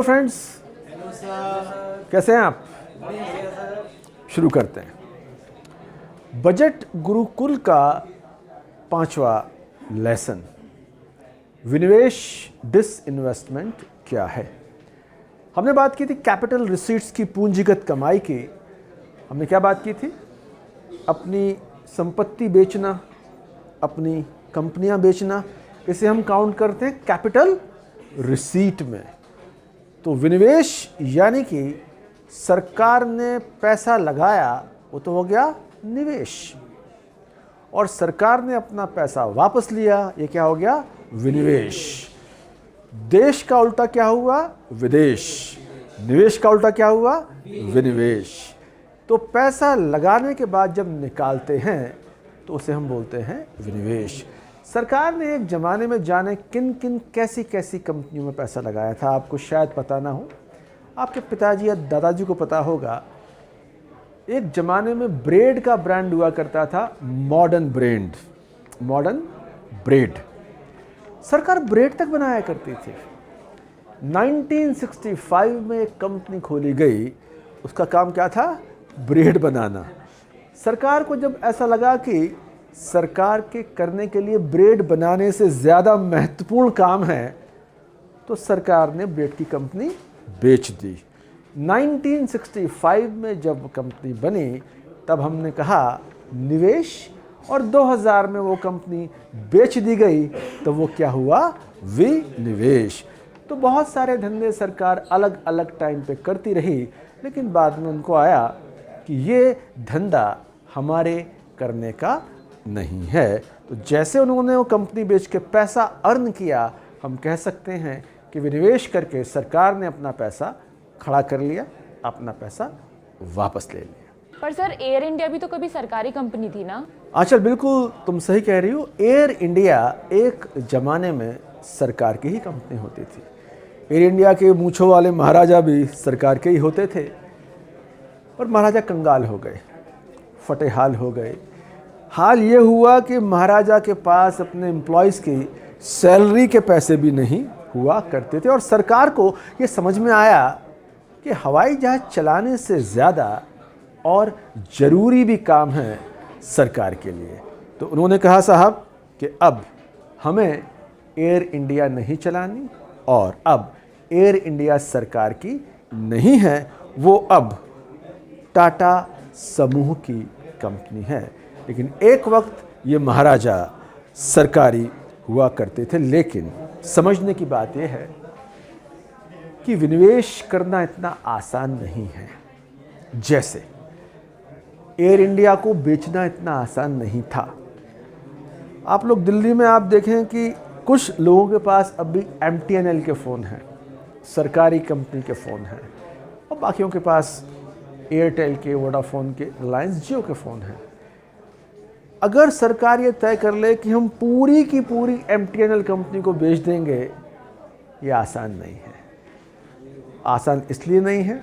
Friends, कैसे हैं आप? शुरू करते हैं। बजट गुरुकुल का 5वां लेसन, विनिवेश डिसइन्वेस्टमेंट क्या है। हमने बात की थी कैपिटल रिसीट्स की, पूंजीगत कमाई की। हमने क्या बात की थी? अपनी संपत्ति बेचना, अपनी कंपनियां बेचना, इसे हम काउंट करते हैं कैपिटल रिसीट में। तो विनिवेश यानी कि सरकार ने पैसा लगाया, वो तो हो गया निवेश, और सरकार ने अपना पैसा वापस लिया, ये क्या हो गया? विनिवेश। देश का उल्टा क्या हुआ? विदेश। निवेश का उल्टा क्या हुआ? विनिवेश। तो पैसा लगाने के बाद जब निकालते हैं तो उसे हम बोलते हैं विनिवेश। सरकार ने एक ज़माने में जाने किन किन कैसी कैसी कंपनियों में पैसा लगाया था, आपको शायद पता ना हो, आपके पिताजी या दादाजी को पता होगा। एक ज़माने में ब्रेड का ब्रांड हुआ करता था, मॉडर्न ब्रेड। सरकार ब्रेड तक बनाया करती थी। 1965 में एक कंपनी खोली गई, उसका काम क्या था? ब्रेड बनाना। सरकार को जब ऐसा लगा कि सरकार के करने के लिए ब्रेड बनाने से ज़्यादा महत्वपूर्ण काम है, तो सरकार ने ब्रेड की कंपनी बेच दी। 1965 में जब कंपनी बनी तब हमने कहा निवेश, और 2000 में वो कंपनी बेच दी गई, तो वो क्या हुआ? विनिवेश। तो बहुत सारे धंधे सरकार अलग अलग टाइम पे करती रही, लेकिन बाद में उनको आया कि ये धंधा हमारे करने का नहीं है। तो जैसे उन्होंने वो कंपनी बेच के पैसा अर्न किया, हम कह सकते हैं कि विनिवेश करके सरकार ने अपना पैसा खड़ा कर लिया, अपना पैसा वापस ले लिया। पर सर, एयर इंडिया भी तो कभी सरकारी कंपनी थी ना? आंचल, बिल्कुल तुम सही कह रही हो। एयर इंडिया एक ज़माने में सरकार की ही कंपनी होती थी। एयर इंडिया के मूंछों वाले महाराजा भी सरकार के ही होते थे, और महाराजा कंगाल हो गए, फटेहाल हो गए। हाल ये हुआ कि महाराजा के पास अपने एम्प्लॉयज़ की सैलरी के पैसे भी नहीं हुआ करते थे, और सरकार को ये समझ में आया कि हवाई जहाज़ चलाने से ज़्यादा और ज़रूरी भी काम है सरकार के लिए। तो उन्होंने कहा साहब कि अब हमें एयर इंडिया नहीं चलानी, और अब एयर इंडिया सरकार की नहीं है, वो अब टाटा समूह की कंपनी है। लेकिन एक वक्त ये महाराजा सरकारी हुआ करते थे। लेकिन समझने की बात यह है कि विनिवेश करना इतना आसान नहीं है। जैसे एयर इंडिया को बेचना इतना आसान नहीं था। आप लोग दिल्ली में आप देखें कि कुछ लोगों के पास अभी MTNL के फ़ोन हैं, सरकारी कंपनी के फ़ोन हैं, और बाकियों के पास एयरटेल के, वोडाफोन के, रिलायंस जियो के फ़ोन हैं। अगर सरकार ये तय कर ले कि हम पूरी की पूरी MTNL कंपनी को बेच देंगे, ये आसान नहीं है। आसान इसलिए नहीं है,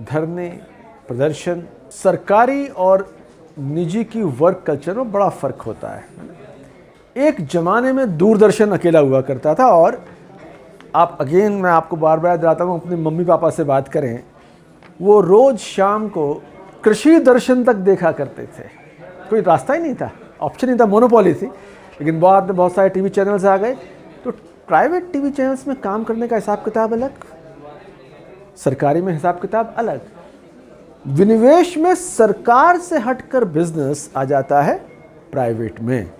धरने, प्रदर्शन, सरकारी और निजी की वर्क कल्चर में बड़ा फ़र्क होता है। एक ज़माने में दूरदर्शन अकेला हुआ करता था, और मैं आपको बार बार दिलाता हूँ, अपने मम्मी पापा से बात करें, वो रोज़ शाम को कृषि दर्शन तक देखा करते थे। कोई रास्ता ही नहीं था, ऑप्शन नहीं था, मोनोपोली थी। लेकिन बाद में बहुत सारे टीवी चैनल्स आ गए, तो प्राइवेट टीवी चैनल्स में काम करने का हिसाब किताब अलग, सरकारी में हिसाब किताब अलग। विनिवेश में सरकार से हटकर बिजनेस आ जाता है प्राइवेट में।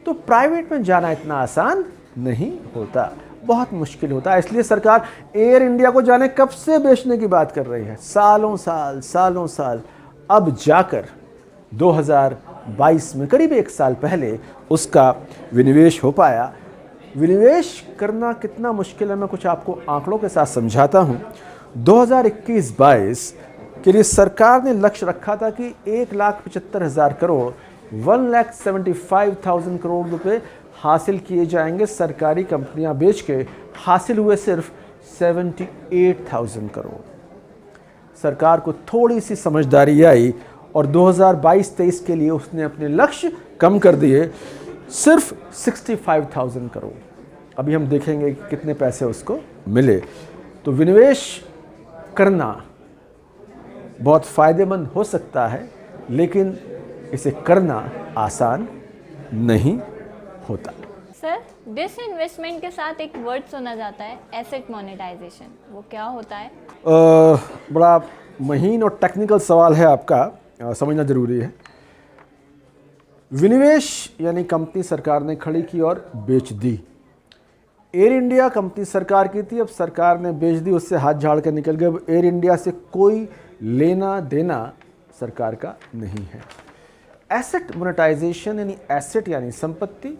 तो प्राइवेट में जाना इतना आसान नहीं होता, बहुत मुश्किल होता है। इसलिए सरकार एयर इंडिया को जाने कब से बेचने की बात कर रही है, सालों साल। अब जाकर 2022 में, करीब 1 साल पहले, उसका विनिवेश हो पाया। विनिवेश करना कितना मुश्किल है, मैं कुछ आपको आंकड़ों के साथ समझाता हूँ। 2021-22 के लिए सरकार ने लक्ष्य रखा था कि 1,75,000 करोड़, 1,75,000 करोड़ रुपए हासिल किए जाएंगे सरकारी कंपनियां बेच के। हासिल हुए सिर्फ 78,000 करोड़। सरकार को थोड़ी सी समझदारी आई और 2022-23 के लिए उसने अपने लक्ष्य कम कर दिए, सिर्फ 65,000 करोड़। अभी हम देखेंगे कि कितने पैसे उसको मिले। तो विनिवेश करना बहुत फ़ायदेमंद हो सकता है, लेकिन इसे करना आसान नहीं होता। सर, डिसइन्वेस्टमेंट के साथ एक वर्ड सुना जाता है, एसेट मोनेटाइजेशन। वो क्या होता है? बड़ा महीन और टेक्निकल सवाल है आपका, समझना ज़रूरी है। विनिवेश यानी कंपनी सरकार ने खड़ी की और बेच दी। एयर इंडिया कंपनी सरकार की थी, अब सरकार ने बेच दी, उससे हाथ झाड़ कर निकल गए। अब एयर इंडिया से कोई लेना देना सरकार का नहीं है। एसेट मोनेटाइजेशन यानी एसेट यानी संपत्ति,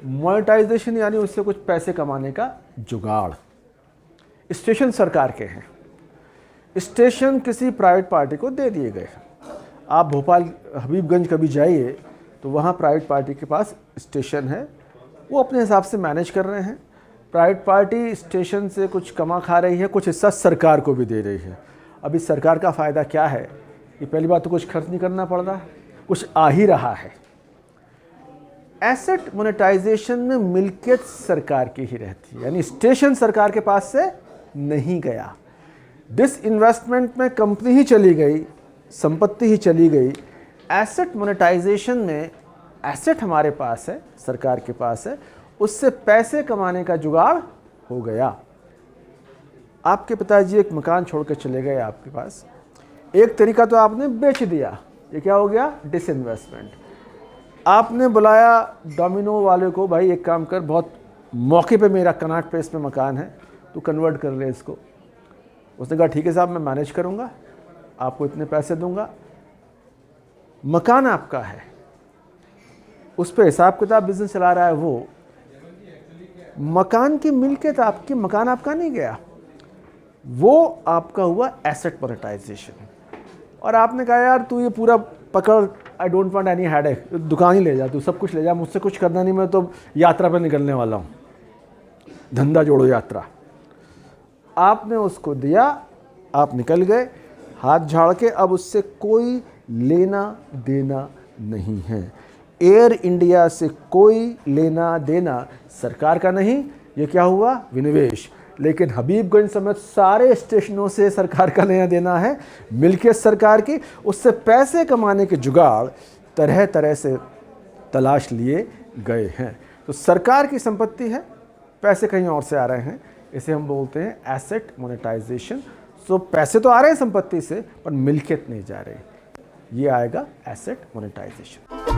मोनेटाइजेशन यानी उससे कुछ पैसे कमाने का जुगाड़। स्टेशन सरकार के हैं, स्टेशन किसी प्राइवेट पार्टी को दे दिए गए। आप भोपाल हबीबगंज कभी जाइए तो वहाँ प्राइवेट पार्टी के पास स्टेशन है, वो अपने हिसाब से मैनेज कर रहे हैं। प्राइवेट पार्टी स्टेशन से कुछ कमा खा रही है, कुछ हिस्सा सरकार को भी दे रही है। अभी सरकार का फ़ायदा क्या है? ये पहली बात तो कुछ खर्च नहीं करना पड़ रहा, कुछ आ ही रहा है। एसेट मोनेटाइजेशन में मिल्कियत सरकार की ही रहती है, यानी स्टेशन सरकार के पास से नहीं गया। डिसइन्वेस्टमेंट में कंपनी ही चली गई, संपत्ति ही चली गई। एसेट मोनेटाइजेशन में एसेट हमारे पास है, सरकार के पास है, उससे पैसे कमाने का जुगाड़ हो गया। आपके पिताजी एक मकान छोड़कर चले गए आपके पास, एक तरीका तो आपने बेच दिया, ये क्या हो गया? डिसइन्वेस्टमेंट। आपने बुलाया डोमिनो वाले को, भाई एक काम कर, बहुत मौके पे मेरा कनॉट प्लेस में मकान है, तू कन्वर्ट कर ले इसको। उसने कहा ठीक है साहब, मैं मैनेज करूँगा, आपको इतने पैसे दूंगा। मकान आपका है, उस पर हिसाब किताब बिजनेस चला रहा है वो। मकान की मिल्कियत आपकी, मकान आपका नहीं गया, वो आपका हुआ एसेट मोनेटाइजेशन। और आपने कहा यार तू ये पूरा पकड़, I don't want any headache, दुकान ही ले जा, तू सब कुछ ले जा, मुझसे कुछ करना नहीं, मैं तो यात्रा पर निकलने वाला हूँ, धंधा जोड़ो यात्रा। आपने उसको दिया, आप निकल गए हाथ झाड़ के, अब उससे कोई लेना देना नहीं है। एयर इंडिया से कोई लेना देना सरकार का नहीं, ये क्या हुआ? विनिवेश। लेकिन हबीबगंज समेत सारे स्टेशनों से सरकार का लेना देना है, मिल्कियत सरकार की, उससे पैसे कमाने के जुगाड़ तरह तरह से तलाश लिए गए हैं। तो सरकार की संपत्ति है, पैसे कहीं और से आ रहे हैं, इसे हम बोलते हैं एसेट मोनेटाइजेशन। सो पैसे तो आ रहे हैं संपत्ति से, पर मिल्कियत नहीं जा रही, ये आएगा एसेट मोनेटाइजेशन।